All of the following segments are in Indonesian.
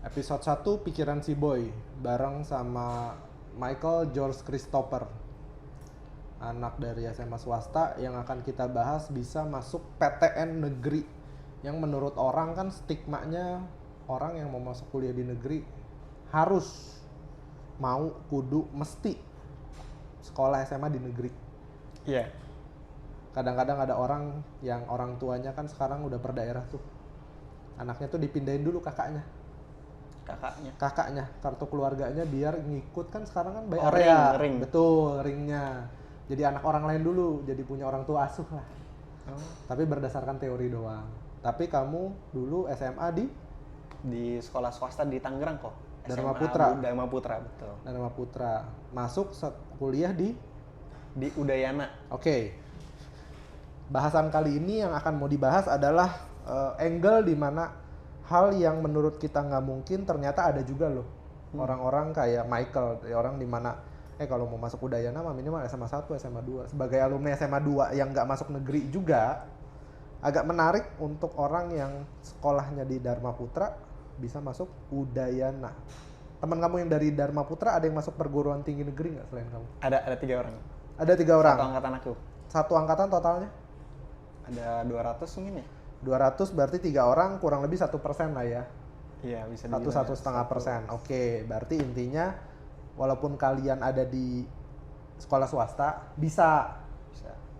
Episode 1 Pikiran Si Boy bareng sama Michael George Christopher, anak dari SMA swasta yang akan kita bahas bisa masuk PTN negeri. Yang menurut orang kan stigmanya orang yang mau masuk kuliah di negeri harus kudu mesti sekolah SMA di negeri. Iya. Kadang-kadang ada orang yang orang tuanya kan sekarang udah per daerah tuh. Anaknya tuh dipindahin dulu kakaknya, kartu keluarganya biar ngikut, kan sekarang kan bayar ring. Betul, ringnya. Jadi anak orang lain dulu, jadi punya orang tua asuh lah. Tapi berdasarkan teori doang. Tapi kamu dulu SMA di sekolah swasta di Tangerang kok. Dharma SMA Putra. Dharma Putra, betul. Dharma Putra. Masuk kuliah di Udayana. Oke. Bahasan kali ini yang akan mau dibahas adalah angle di mana hal yang menurut kita nggak mungkin ternyata ada juga loh. Orang-orang kayak Michael, orang di mana kalau mau masuk Udayana mah minimal SMA 1, SMA 2. Sebagai alumni SMA 2 yang nggak masuk negeri juga, agak menarik untuk orang yang sekolahnya di Dharma Putra bisa masuk Udayana. Teman kamu yang dari Dharma Putra ada yang masuk perguruan tinggi negeri nggak selain kamu? Ada 3 orang. Ada 3 orang. Satu angkatan aku. Satu angkatan totalnya? Ada 200 mungkin ya? 200 berarti 3 orang kurang lebih 1% lah ya. Iya, bisa dibilang 1,5%. Oke, berarti intinya walaupun kalian ada di sekolah swasta bisa.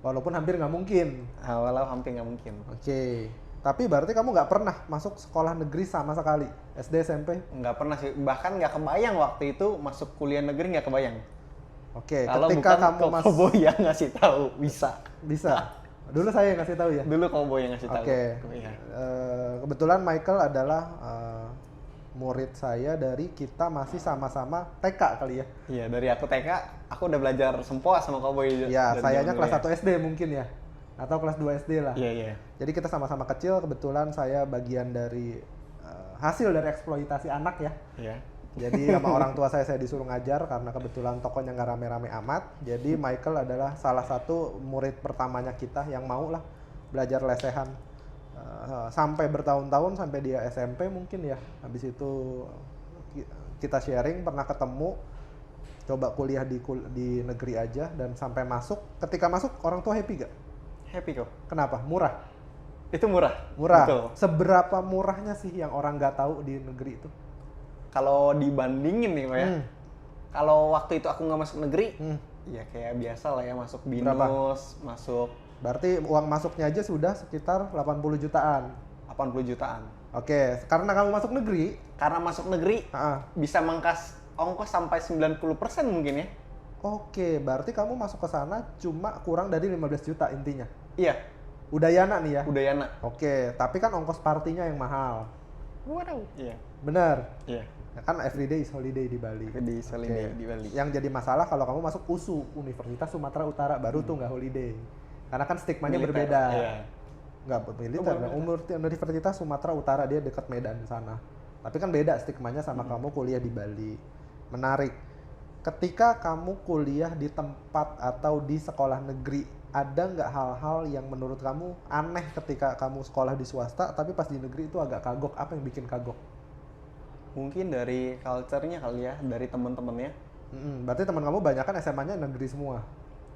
Walaupun hampir nggak mungkin. Walau hampir nggak mungkin. Oke, tapi berarti kamu nggak pernah masuk sekolah negeri sama sekali? SD, SMP? Nggak pernah sih, bahkan nggak kebayang waktu itu masuk kuliah negeri, nggak kebayang. Oke, kalau ketika bukan kamu Koboy yang ngasih tahu bisa. Dulu saya yang ngasih tahu ya. Dulu Koboy yang ngasih tahu. Oke. Kebetulan Michael adalah murid saya dari kita masih sama-sama TK kali ya. Iya, dari aku TK, aku udah belajar sempoa sama Koboy. Ya, sayanya kelas 1 SD mungkin ya. Atau kelas 2 SD lah. Iya. Jadi kita sama-sama kecil, kebetulan saya bagian dari hasil dari eksploitasi anak ya. Iya. Jadi sama orang tua saya disuruh ngajar karena kebetulan tokonya nggak rame-rame amat. Jadi Michael adalah salah satu murid pertamanya kita yang mau lah belajar lesehan sampai bertahun-tahun, sampai dia SMP mungkin ya. Habis itu kita sharing, pernah ketemu, coba kuliah di negeri aja dan sampai masuk. Ketika masuk orang tua happy gak? Happy kok. Kenapa? Murah? Itu murah. Betul. Seberapa murahnya sih yang orang nggak tahu di negeri itu? Kalau dibandingin nih Pak ya, kalau waktu itu aku nggak masuk negeri, ya kayak biasa lah ya, masuk BINUS, berapa? masuk. Berarti uang masuknya aja sudah sekitar 80 jutaan. 80 jutaan. Oke, karena kamu masuk negeri. Karena masuk negeri, bisa mangkas ongkos sampai 90% mungkin ya. Oke, berarti kamu masuk ke sana cuma kurang dari 15 juta intinya. Iya. Udayana nih ya? Udayana. Oke, tapi kan ongkos partinya yang mahal. Waduh. Iya. Bener? Iya. Ya kan everyday is holiday di Bali. Everyday is holiday di Bali. Yang jadi masalah kalau kamu masuk USU, Universitas Sumatera Utara, baru tuh nggak holiday. Karena kan stigmanya militer, berbeda. Iya. Nggak militer, Universitas Sumatera Utara, dia dekat Medan sana. Tapi kan beda stigmanya sama kamu kuliah di Bali. Menarik. Ketika kamu kuliah di tempat atau di sekolah negeri, ada nggak hal-hal yang menurut kamu aneh ketika kamu sekolah di swasta, tapi pas di negeri itu agak kagok? Apa yang bikin kagok? Mungkin dari culture-nya kali ya, dari teman-temannya. Berarti teman kamu banyak kan SMA-nya negeri semua?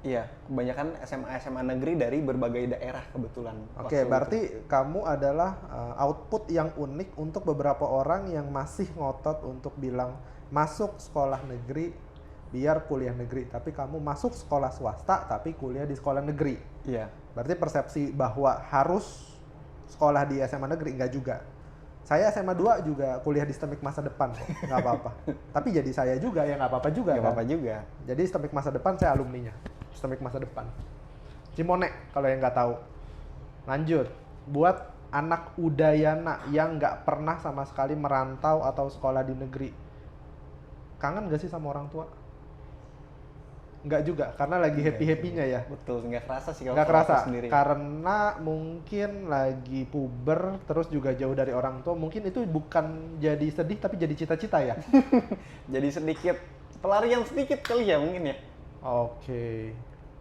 Iya, kebanyakan SMA negeri dari berbagai daerah kebetulan. Oke, berarti kamu adalah output yang unik untuk beberapa orang yang masih ngotot untuk bilang masuk sekolah negeri biar kuliah negeri, tapi kamu masuk sekolah swasta tapi kuliah di sekolah negeri. Iya. Berarti persepsi bahwa harus sekolah di SMA negeri enggak juga. Saya SMA 2 juga kuliah di STEMIK masa depan kok, nggak apa-apa. Tapi jadi saya juga ya nggak apa-apa juga. Nggak apa-apa juga. Jadi STEMIK masa depan saya alumninya. STEMIK masa depan. Cimone kalau yang nggak tahu. Lanjut, buat anak Udayana yang nggak pernah sama sekali merantau atau sekolah di negeri, kangen nggak sih sama orang tua? Nggak juga, karena lagi happy-happynya ya. Betul, nggak kerasa sih kalau nggak kerasa sendiri. Karena mungkin lagi puber, terus juga jauh dari orang tua. Mungkin itu bukan jadi sedih tapi jadi cita-cita ya. Jadi sedikit pelarian sedikit kali ya mungkin ya. Oke.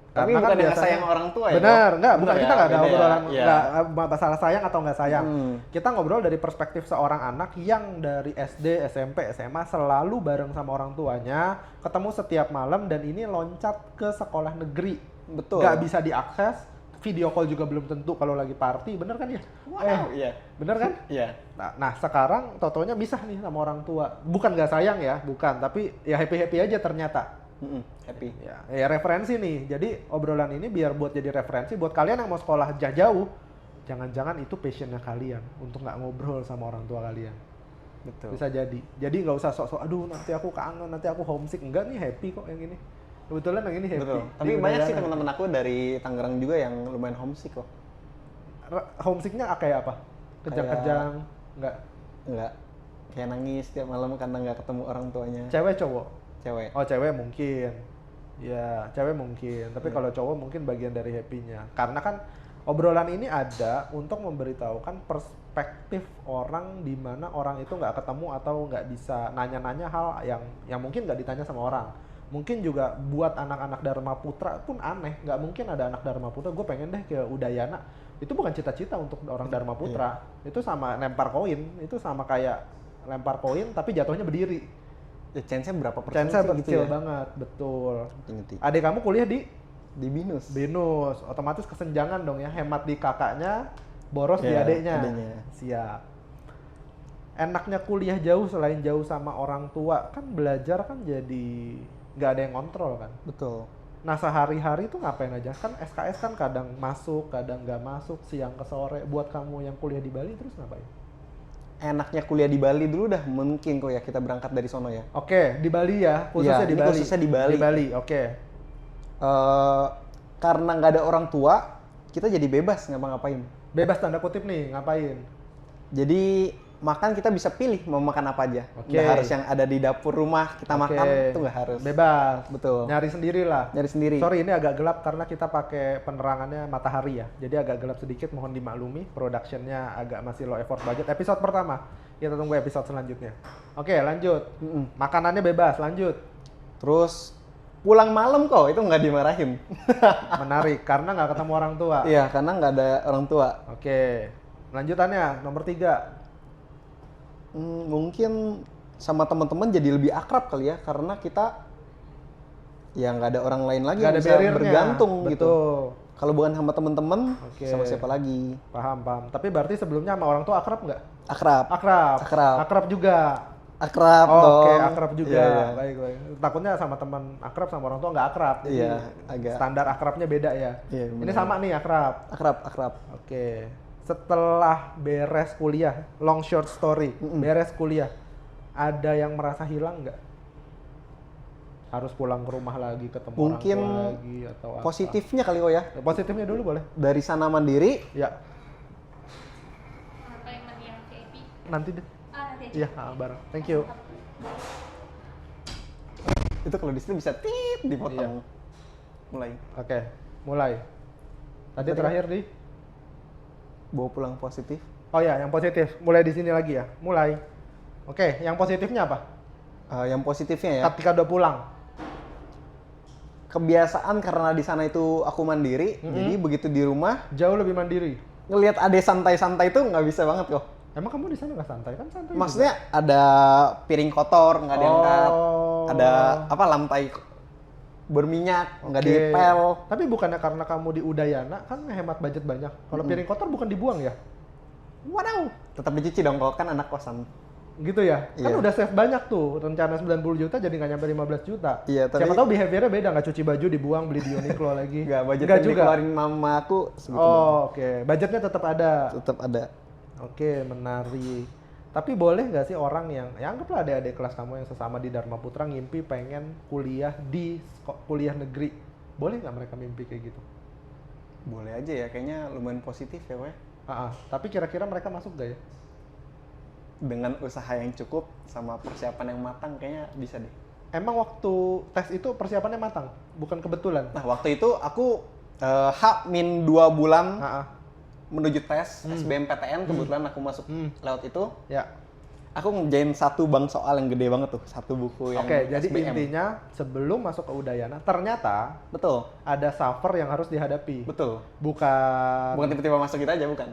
Tapi Karena bukan kan yang biasanya- sayang orang tua ya? Bener, Kok? enggak, Bener bukan ya? kita nggak ada Beda ya? obrolan, Iya. nggak masalah sayang atau nggak sayang. Hmm. Kita ngobrol dari perspektif seorang anak yang dari SD, SMP, SMA selalu bareng sama orang tuanya, ketemu setiap malam dan ini loncat ke sekolah negeri. Betul. Nggak bisa diakses, video call juga belum tentu kalau lagi party, bener kan ya? Iya. Bener kan? Iya. Nah sekarang totonya misah nih sama orang tua. Bukan nggak sayang ya, bukan. Tapi ya happy-happy aja ternyata. Happy. Ya referensi nih. Jadi obrolan ini biar buat jadi referensi buat kalian yang mau sekolah jauh. Jangan-jangan itu passionnya kalian untuk nggak ngobrol sama orang tua kalian. Betul. Bisa jadi. Jadi nggak usah sok-sok, aduh nanti aku kangen, nanti aku homesick. Enggak nih, happy kok yang ini. Kebetulan yang ini happy. Betul. Di Tapi banyak sih Udayana. teman-teman aku dari Tangerang juga yang lumayan homesick kok. Homesicknya kayak apa? Kejang-kejang, nggak? Enggak. Kayak nangis tiap malam karena nggak ketemu orang tuanya. Cewek cowok? Cewek. Oh cewek mungkin, ya cewek mungkin. Tapi kalau cowok mungkin bagian dari happy-nya. Karena kan obrolan ini ada untuk memberitahukan perspektif orang di mana orang itu nggak ketemu atau nggak bisa nanya-nanya hal yang mungkin nggak ditanya sama orang. Mungkin juga buat anak-anak Dharma Putra pun aneh. Nggak mungkin ada anak Dharma Putra, gue pengen deh ke Udayana. Itu bukan cita-cita untuk orang Dharma Putra. Itu sama lempar koin. Itu sama kayak lempar koin tapi jatuhnya berdiri. Ya, chance-nya berapa persen Chance-nya sih kecil gitu ya? banget, betul. Ngerti. Adik kamu kuliah di Di BINUS. Binus, otomatis kesenjangan dong ya, hemat di kakaknya, boros di Iya, adeknya. adeknya. Siap. Enaknya kuliah jauh selain jauh sama orang tua, kan belajar kan jadi nggak ada yang kontrol kan. Betul. Nah sehari-hari tuh ngapain aja? Kan SKS kan kadang masuk, kadang nggak masuk, siang ke sore. Buat kamu yang kuliah di Bali terus ngapain? Enaknya kuliah di Bali dulu dah mungkin kok ya kita berangkat dari sono ya. Oke, di Bali ya, khususnya Iya, di ini Bali. khususnya di Bali. Di Bali, oke. Karena nggak ada orang tua, kita jadi bebas ngapa-ngapain. Bebas tanda kutip nih, ngapain? Jadi makan kita bisa pilih mau makan apa aja. Oke. Nggak harus yang ada di dapur rumah kita makan, Oke. itu nggak harus. Bebas. Betul. Nyari sendiri lah. Nyari sendiri. Sorry ini agak gelap karena kita pakai penerangannya matahari ya. Jadi agak gelap sedikit, mohon dimaklumi. Productionnya agak masih low effort budget. Episode pertama. Kita tunggu episode selanjutnya. Oke lanjut. Makanannya bebas, lanjut. Terus pulang malam kok itu nggak dimarahin. Menarik, karena nggak ketemu orang tua. Iya, karena nggak ada orang tua. Oke. Lanjutannya, nomor 3. Mungkin sama teman-teman jadi lebih akrab kali ya, karena kita ya nggak ada orang lain lagi Nggak yang ada bisa barrier-nya. bergantung Betul. gitu. Kalau bukan sama teman-teman, Oke. sama siapa lagi? Paham, paham. Tapi berarti sebelumnya sama orang tua akrab nggak? Akrab. Akrab. Akrab. Akrab juga. Akrab Oh, dong. oke, akrab juga. Iya, iya. Baik, baik. Takutnya sama teman akrab sama orang tua nggak akrab. Jadi Iya, agak. standar akrabnya beda ya. Iya, Ini benar. sama nih akrab. Akrab. Oke. Setelah beres kuliah, long short story, beres kuliah, ada yang merasa hilang nggak? Harus pulang ke rumah lagi, ketemu Mungkin orang tua lagi atau apa? Positifnya kali kok ya. Positifnya dulu boleh? Dari sana mandiri, Ya, Apa yang mana yang VIP? nanti deh. Nanti aja. Iya, bareng. Thank you. itu kalau di situ bisa tit dipotong. Iya. Mulai. Oke, mulai. Tadi Tadi terakhir di? Bawa pulang positif. Oh ya, yang positif. Mulai di sini lagi ya. Mulai. Oke, yang positifnya apa? Yang positifnya ya. Ketika udah pulang. Kebiasaan karena di sana itu aku mandiri, jadi begitu di rumah Jauh lebih mandiri. ngelihat ade santai-santai itu nggak bisa banget kok. Emang kamu di sana nggak santai kan? Santai. Maksudnya ada piring kotor nggak diangkat, Oh. ada apa lantai berminyak nggak Oke. dipel. Tapi bukannya karena kamu di Udayana kan hemat budget banyak. Kalau piring kotor bukan dibuang ya? Waduh, tetap dicuci dong kalau kan anak kosan. Gitu ya? Kan Iya. udah save banyak tuh. Rencana 90 juta jadi nggak nyampe 15 juta. Iya, tapi- Siapa tahu behaviornya beda, nggak cuci baju dibuang, beli di Uniqlo lagi. Nggak, budget Nggak yang dikeluarin mama aku segitu doang. Oh, oke. Budgetnya tetap ada. Tetap ada. Oke, menarik. Tapi boleh nggak sih orang yang, ya anggaplah adik-adik kelas kamu yang sesama di Dharma Putra ngimpi pengen kuliah di kuliah negeri. Boleh nggak mereka mimpi kayak gitu? Boleh aja ya, kayaknya lumayan positif ya, weh. Tapi kira-kira mereka masuk nggak ya? Dengan usaha yang cukup sama persiapan yang matang kayaknya bisa deh. Emang waktu tes itu persiapannya matang, bukan kebetulan. Nah, waktu itu aku H-2 bulan Ah, ah. menuju tes SBMPTN, kebetulan aku masuk lewat itu. Ya. Aku ngerjain satu bank soal yang gede banget tuh, satu buku yang Oke, jadi SBM. intinya sebelum masuk ke Udayana, ternyata Betul, ada suffer yang harus dihadapi. betul. Bukan Bukan tiba-tiba masuk gitu aja, bukan?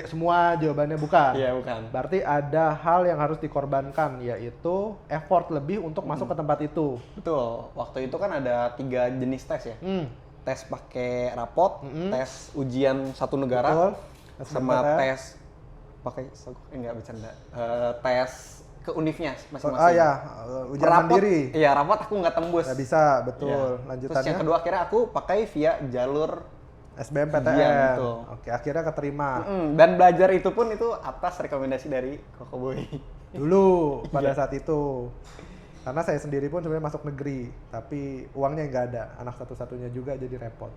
semua jawabannya bukan. Iya, bukan. Berarti ada hal yang harus dikorbankan, yaitu effort lebih untuk masuk ke tempat itu. Betul. Waktu itu kan ada 3 jenis tes ya. Tes pakai rapot, tes ujian satu negara, Betul. sama SBMPTN. tes pakai enggak bercanda. Tes ke univnya Oh masing-masing. ya, ujian Rapot, mandiri. iya rapot aku nggak tembus. Nggak bisa, betul. Iya. Terus Lanjutannya yang kedua akhirnya aku pakai via jalur SBMPTN. Iya, betul. Oke, akhirnya keterima. dan belajar itu pun itu atas rekomendasi dari Koko Boy. Dulu pada Iya. saat itu. Karena saya sendiri pun sebenarnya masuk negeri, tapi uangnya nggak ada. Anak satu-satunya juga jadi repot.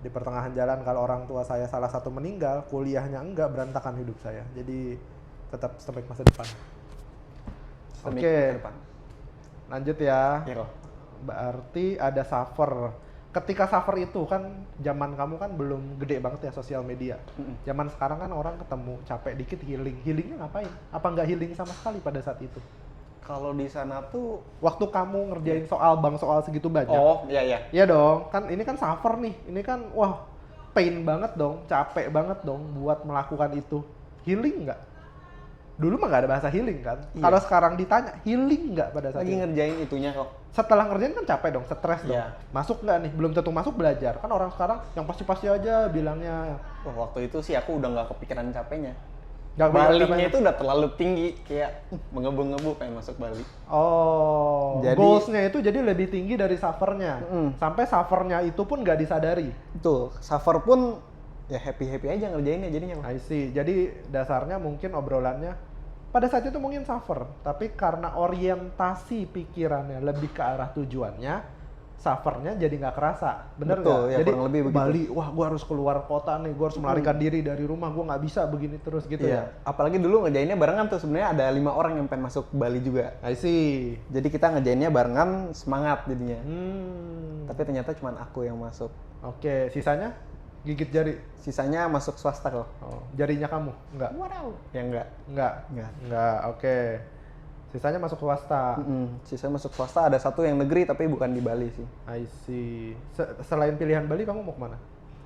Di pertengahan jalan kalau orang tua saya salah satu meninggal, kuliahnya enggak, berantakan hidup saya. Jadi tetap sampai masa depan. Semik Oke. ke depan. Lanjut ya. Iya kok. Berarti ada suffer. Ketika suffer itu kan zaman kamu kan belum gede banget ya sosial media. Zaman sekarang kan orang ketemu capek dikit healing. Healingnya ngapain? Apa nggak healing sama sekali pada saat itu? Kalau di sana tuh Waktu kamu ngerjain soal segitu banyak. oh, iya iya. Iya dong, kan ini kan suffer nih. Ini kan wah pain banget dong, capek banget dong buat melakukan itu. Healing nggak? Dulu mah nggak ada bahasa healing kan. Iya. Kalau sekarang ditanya healing nggak pada saat Lagi itu? ngerjain itunya kok. Setelah ngerjain kan capek dong, stres dong. Iya. Masuk nggak nih? Belum tentu masuk belajar. Kan orang sekarang yang pasti-pasti aja bilangnya. Wah, waktu itu sih aku udah nggak kepikiran capeknya. Nggak Balinya capeknya. itu udah terlalu tinggi, kayak mengebu-ngebu pengen masuk Bali. Oh, Jadi- goals-nya itu jadi lebih tinggi dari suffer-nya. Sampai suffer-nya itu pun nggak disadari. Betul, suffer pun ya happy-happy aja ngerjainnya jadinya. I see. Jadi dasarnya mungkin obrolannya pada saat itu mungkin suffer, tapi karena orientasi pikirannya lebih ke arah tujuannya, suffernya jadi nggak kerasa, bener Betul, nggak? ya, Jadi kurang lebih begitu. Bali, wah gue harus keluar kota nih, gue harus melarikan diri dari rumah, gue nggak bisa begini terus gitu ya. Apalagi dulu ngerjainnya barengan tuh, sebenarnya ada 5 orang yang pengen masuk Bali juga. I see. Jadi kita ngerjainnya barengan, semangat jadinya. Hmm. Tapi ternyata cuma aku yang masuk. Oke, sisanya gigit jari. Sisanya masuk swasta kok. Oh, jarinya kamu? Enggak. Wow. Ya enggak. Enggak. Enggak. Enggak. Oke. Sisanya masuk swasta. Sisanya masuk swasta, ada satu yang negeri tapi bukan di Bali sih. I see. Selain pilihan Bali, kamu mau kemana?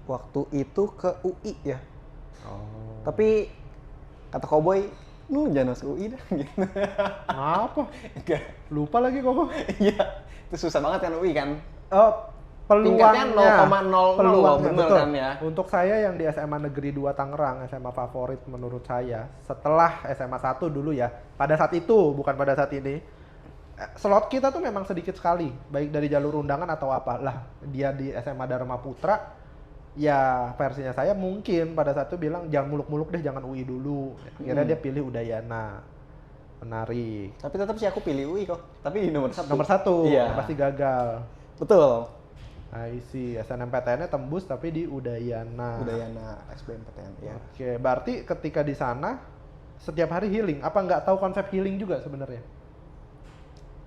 Waktu itu ke UI ya. Oh. Tapi kata Cowboy, lu jangan masuk UI dah gitu. Apa? Enggak. Lupa lagi kok. Iya. Itu susah banget kan UI kan. Peluangnya, Tingkatnya 0,00 loh, peluangnya bener betul. kan ya? Untuk saya yang di SMA Negeri 2 Tangerang, SMA favorit menurut saya, setelah SMA 1 dulu ya, pada saat itu, bukan pada saat ini, slot kita tuh memang sedikit sekali, baik dari jalur undangan atau apa. Lah, dia di SMA Dharma Putra, ya versinya saya mungkin pada saat itu bilang, jangan muluk-muluk deh, jangan UI dulu. Akhirnya dia pilih Udayana. Menarik. Tapi tetap sih aku pilih UI kok. Tapi di nomor 1. Nomor 1, Iya. yang pasti gagal. Betul. I see, SNMPTN-nya tembus tapi di Udayana. Udayana SBMPTN ya. Oke, berarti ketika di sana setiap hari healing. Apa nggak tahu konsep healing juga sebenarnya?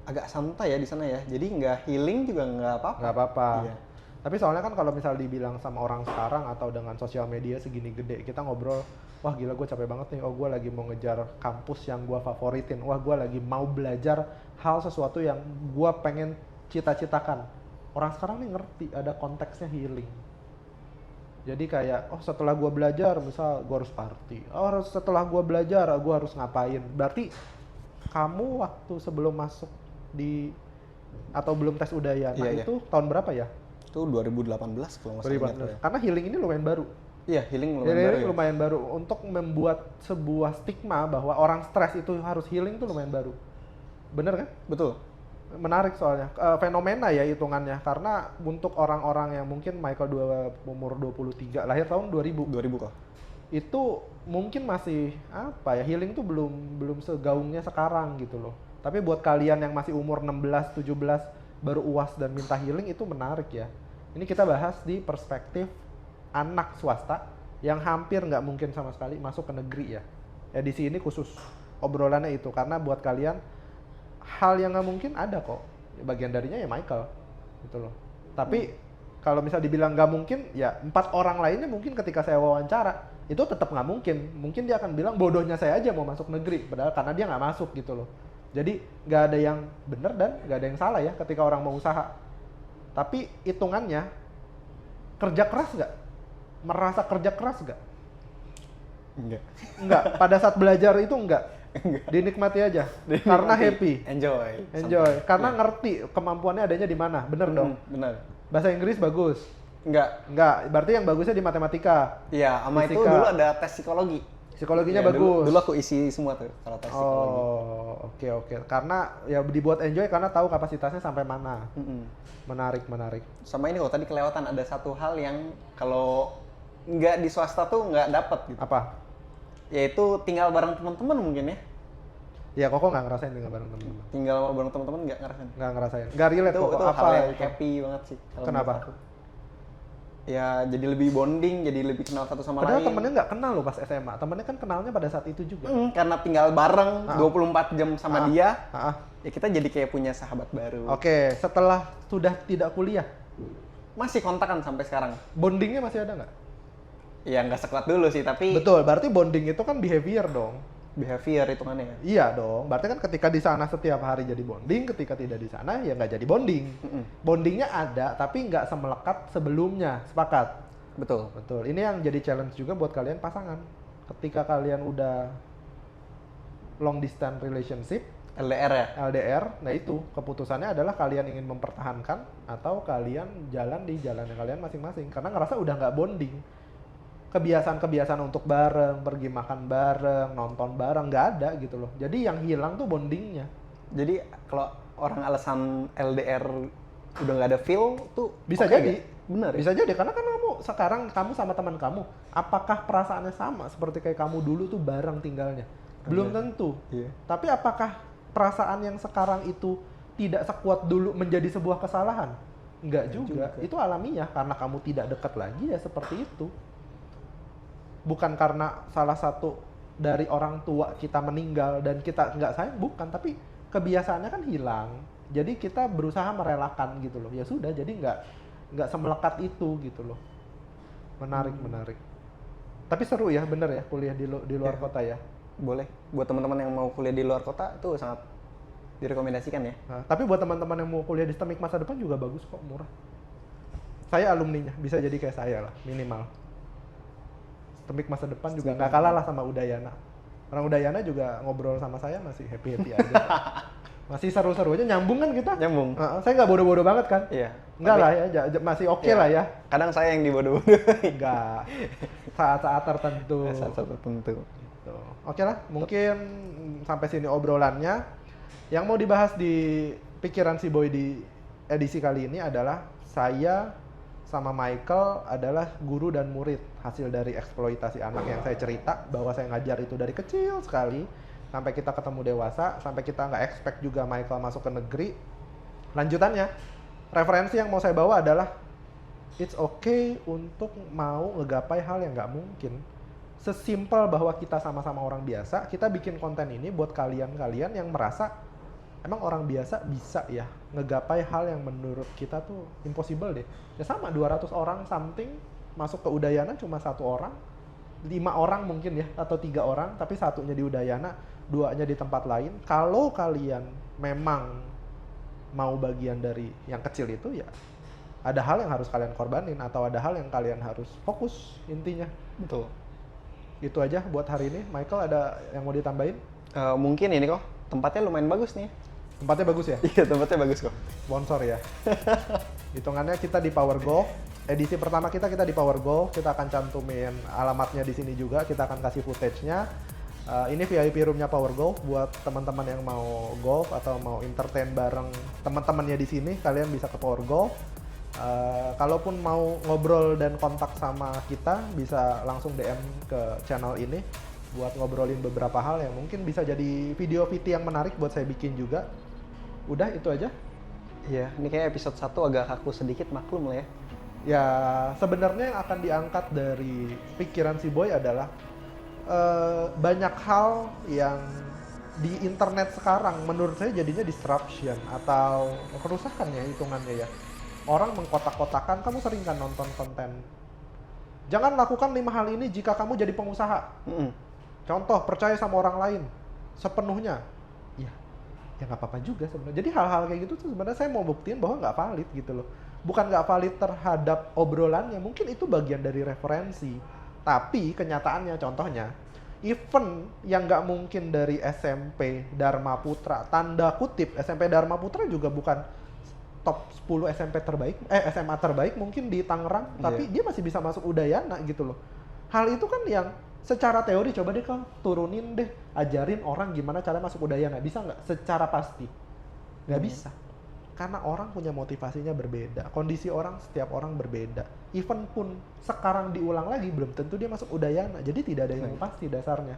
Agak santai ya di sana ya. Jadi nggak healing juga nggak apa-apa. Nggak apa-apa. Iya. Tapi soalnya kan kalau misal dibilang sama orang sekarang atau dengan sosial media segini gede, kita ngobrol, wah gila gue capek banget nih, oh gue lagi mau ngejar kampus yang gue favoritin, wah gue lagi mau belajar hal sesuatu yang gue pengen cita-citakan. Orang sekarang nih ngerti ada konteksnya healing. Jadi kayak, oh setelah gue belajar, misal gue harus party. Oh setelah gue belajar, gue harus ngapain. Berarti kamu waktu sebelum masuk di, atau belum tes Udayana Iya, itu tahun berapa ya? Itu 2018 kalau nggak salah. ingat ya. Karena healing ini lumayan baru. Iya, healing lumayan Jadi baru ya. lumayan baru. Untuk membuat sebuah stigma bahwa orang stres itu harus healing tuh lumayan baru. Bener kan? Betul. Menarik soalnya. Fenomena ya hitungannya. Karena untuk orang-orang yang mungkin Michael umur 23, lahir tahun 2000. 2000 kok. Itu mungkin masih apa ya, healing tuh belum segaungnya sekarang gitu loh. Tapi buat kalian yang masih umur 16, 17 baru UAS dan minta healing itu menarik ya. Ini kita bahas di perspektif anak swasta yang hampir nggak mungkin sama sekali masuk ke negeri ya. Edisi ini khusus obrolannya itu karena buat kalian hal yang nggak mungkin ada kok. Bagian darinya ya Michael gitu loh. Tapi kalau misal dibilang nggak mungkin, ya 4 orang lainnya mungkin ketika saya wawancara itu tetap nggak mungkin. Mungkin dia akan bilang bodohnya saya aja mau masuk negeri, padahal karena dia nggak masuk gitu loh. Jadi nggak ada yang benar dan nggak ada yang salah ya ketika orang mau usaha. Tapi hitungannya kerja keras nggak? Merasa kerja keras nggak? Enggak. Enggak. Pada saat belajar itu enggak. Dinikmati aja. Karena happy. Enjoy. Karena ngerti kemampuannya adanya di mana. Bener dong. Bener. Bahasa Inggris bagus. Enggak. Berarti yang bagusnya di matematika. Iya, sama itu Fisika. dulu ada tes psikologi. Psikologinya Ya, bagus. Dulu aku isi semua tuh kalau tes psikologi. Oh, oke. Karena ya dibuat enjoy karena tahu kapasitasnya sampai mana. Menarik. Sama ini kok tadi kelewatan ada satu hal yang kalau nggak di swasta tuh nggak dapet gitu. Apa? Yaitu tinggal bareng teman-teman mungkin ya. Ya Koko nggak ngerasain tinggal bareng temen-temen. Tinggal bareng teman-teman nggak ngerasain. Nggak ngerasain. Nggak relate Koko. Itu Apa hal yang itu? happy banget sih. Kalau Kenapa? menurut aku. Ya jadi lebih bonding, jadi lebih kenal satu sama Padahal lain. temennya nggak kenal loh pas SMA. Temennya kan kenalnya pada saat itu juga. Karena tinggal bareng 24 jam sama dia, ya kita jadi kayak punya sahabat baru. Oke, setelah sudah tidak kuliah, Masih kontakan sampai sekarang. bondingnya masih ada nggak? Ya nggak sekuat dulu sih, tapi Betul, berarti bonding itu kan behavior dong. behavior hitungannya ya. Iya dong, berarti kan ketika di sana setiap hari jadi bonding, ketika tidak di sana ya nggak jadi bonding. Bondingnya ada, tapi nggak semelekat sebelumnya, sepakat? Betul. Betul, ini yang jadi challenge juga buat kalian pasangan. Ketika kalian udah long distance relationship, LDR ya. LDR, nah itu keputusannya adalah kalian ingin mempertahankan atau kalian jalan di jalannya kalian masing-masing. Karena ngerasa udah nggak bonding. Kebiasaan-kebiasaan untuk bareng, pergi makan bareng, nonton bareng, nggak ada gitu loh. Jadi yang hilang tuh bondingnya. Jadi kalau orang alasan LDR udah nggak ada feel tuh Bisa oke jadi. nggak? Bener ya? Bisa jadi, karena kan kamu sama teman kamu, apakah perasaannya sama seperti kayak kamu dulu tuh bareng tinggalnya? Belum tentu. Iya. Tapi apakah perasaan yang sekarang itu tidak sekuat dulu menjadi sebuah kesalahan? Enggak juga. Itu alamiah, karena kamu tidak dekat lagi ya seperti itu. Bukan karena salah satu dari orang tua kita meninggal dan kita nggak sayang, bukan. Tapi kebiasaannya kan hilang. Jadi kita berusaha merelakan gitu loh. Ya sudah, jadi nggak semelekat itu gitu loh. Menarik. Tapi seru ya, bener ya kuliah di luar kota ya. Boleh. Buat teman-teman yang mau kuliah di luar kota itu sangat direkomendasikan ya. Nah, tapi buat teman-teman yang mau kuliah di STEMIK masa depan juga bagus kok, murah. Saya alumninya, bisa jadi kayak saya lah, minimal. STEMIK masa depan juga nggak kalah lah sama Udayana. Orang Udayana juga ngobrol sama saya masih happy-happy aja. Masih seru-seru aja, nyambung kan kita? Nyambung. Saya nggak bodoh-bodoh banget kan? Iya. Enggak lah ya, masih oke lah ya. Kadang saya yang dibodoh-bodoh. Enggak. Saat-saat tertentu. Saat-saat tertentu. Gitu. Oke lah, mungkin sampai sini obrolannya. Yang mau dibahas di pikiran si Boy di edisi kali ini adalah saya sama Michael adalah guru dan murid hasil dari eksploitasi anak yang saya cerita bahwa saya ngajar itu dari kecil sekali sampai kita ketemu dewasa, sampai kita nggak expect juga Michael masuk ke negeri. Lanjutannya, referensi yang mau saya bawa adalah it's okay untuk mau ngegapai hal yang nggak mungkin. Sesimpel bahwa kita sama-sama orang biasa, kita bikin konten ini buat kalian-kalian yang merasa emang orang biasa bisa ya ngegapai hal yang menurut kita tuh impossible deh. Ya sama 200 orang something masuk ke Udayana cuma 1 orang, 5 orang mungkin ya atau 3 orang, tapi satunya di Udayana, 2-nya di tempat lain. Kalau kalian memang mau bagian dari yang kecil itu ya ada hal yang harus kalian korbanin atau ada hal yang kalian harus fokus intinya. Betul. Itu aja buat hari ini. Michael ada yang mau ditambahin? Mungkin ini kok tempatnya lumayan bagus nih. Tempatnya bagus ya? Iya, tempatnya bagus kok. Sponsor ya. Hitungannya kita di Power Golf. Edisi pertama kita di Power Golf. Kita akan cantumin alamatnya di sini juga. Kita akan kasih footage-nya. Ini VIP room-nya Power Golf buat teman-teman yang mau golf atau mau entertain bareng teman-temannya di sini. Kalian bisa ke Power Golf. Kalaupun mau ngobrol dan kontak sama kita, bisa langsung DM ke channel ini buat ngobrolin beberapa hal yang mungkin bisa jadi video VT yang menarik buat saya bikin juga. Udah, itu aja. Iya, ini kayak episode 1 agak kaku sedikit, maklum lah ya. Ya, sebenarnya yang akan diangkat dari pikiran si Boy adalah banyak hal yang di internet sekarang menurut saya jadinya disruption atau kerusakan ya hitungannya ya. Orang mengkotak-kotakan, kamu sering kan nonton konten Jangan lakukan 5 hal ini jika kamu jadi pengusaha. Contoh, percaya sama orang lain sepenuhnya. Ya nggak apa-apa juga sebenarnya. Jadi hal-hal kayak gitu tuh sebenarnya saya mau buktiin bahwa nggak valid gitu loh. Bukan nggak valid terhadap obrolannya, mungkin itu bagian dari referensi. Tapi kenyataannya, contohnya, event yang nggak mungkin dari SMP Dharma Putra, tanda kutip SMP Dharma Putra juga bukan top 10 SMP terbaik, SMA terbaik mungkin di Tangerang, tapi dia masih bisa masuk Udayana gitu loh. Hal itu kan yang secara teori, coba deh kau turunin deh, ajarin orang gimana cara masuk Udayana, bisa nggak? Secara pasti nggak bisa, karena orang punya motivasinya berbeda, kondisi orang setiap orang berbeda. Event pun sekarang diulang lagi belum tentu dia masuk Udayana, jadi tidak ada yang pasti dasarnya.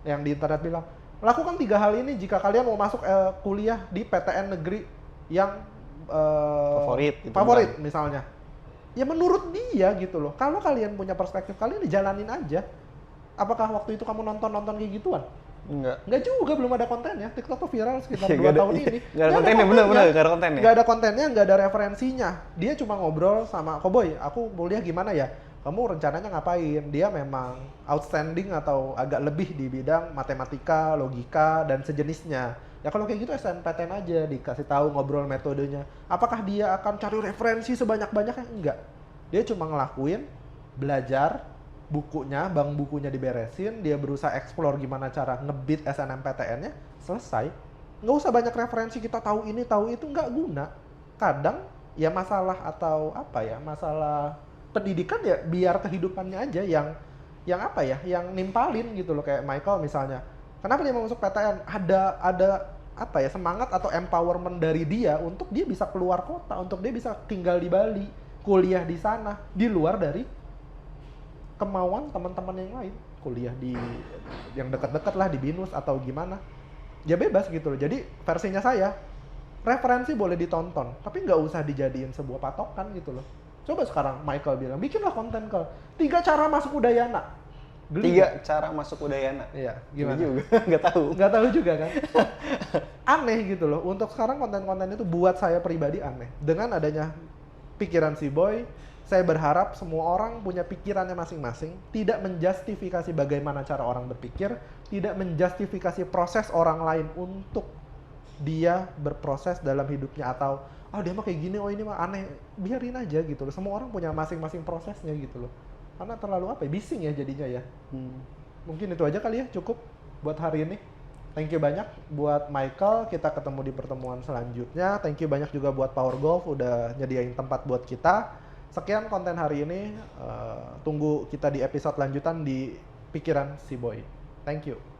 Yang di internet bilang, lakukan 3 hal ini jika kalian mau masuk kuliah di PTN negeri yang favorit misalnya. Ya menurut dia gitu loh. Kalau kalian punya perspektif, kalian dijalanin aja. Apakah waktu itu kamu nonton kayak gituan? Enggak juga, belum ada kontennya. TikTok tuh viral sekitar 2 tahun ini. Nggak ada kontennya, bener, nggak ada kontennya. Nggak ada kontennya, nggak ada referensinya. Dia cuma ngobrol sama, Koboy, aku kuliah gimana ya? Kamu rencananya ngapain? Dia memang outstanding atau agak lebih di bidang matematika, logika, dan sejenisnya. Ya kalau kayak gitu SNPTN aja, dikasih tahu ngobrol metodenya. Apakah dia akan cari referensi sebanyak-banyaknya? Enggak. Dia cuma ngelakuin, belajar, bukunya, bank bukunya diberesin, dia berusaha explore gimana cara ngebit SNMPTN-nya, selesai. Nggak usah banyak referensi, kita tahu ini, tahu itu, nggak guna. Kadang ya masalah atau apa ya, masalah pendidikan ya biar kehidupannya aja yang apa ya, yang nimpalin gitu loh. Kayak Michael misalnya. Kenapa dia mau masuk PTN? Ada apa ya, semangat atau empowerment dari dia untuk dia bisa keluar kota, untuk dia bisa tinggal di Bali, kuliah di sana, di luar dari kemauan teman-teman yang lain, kuliah di yang dekat-dekat lah, di BINUS atau gimana. Ya bebas gitu loh. Jadi versinya saya, referensi boleh ditonton, tapi nggak usah dijadiin sebuah patokan gitu loh. Coba sekarang Michael bilang, bikinlah konten ke 3 cara masuk Udayana. 3 cara masuk Udayana. Iya, gimana? Juga nggak tahu. Nggak tahu juga kan. Aneh gitu loh. Untuk sekarang konten-konten itu buat saya pribadi aneh. Dengan adanya pikiran si Boy, saya berharap semua orang punya pikirannya masing-masing, tidak menjustifikasi bagaimana cara orang berpikir, tidak menjustifikasi proses orang lain untuk dia berproses dalam hidupnya, atau dia mah kayak gini, ini mah aneh. Biarin aja gitu loh. Semua orang punya masing-masing prosesnya gitu loh. Karena terlalu bising ya jadinya ya. Mungkin itu aja kali ya, cukup buat hari ini. Thank you banyak buat Michael, kita ketemu di pertemuan selanjutnya. Thank you banyak juga buat Power Golf udah nyediain tempat buat kita. Sekian konten hari ini, tunggu kita di episode lanjutan di Pikiran Si Boy. Thank you.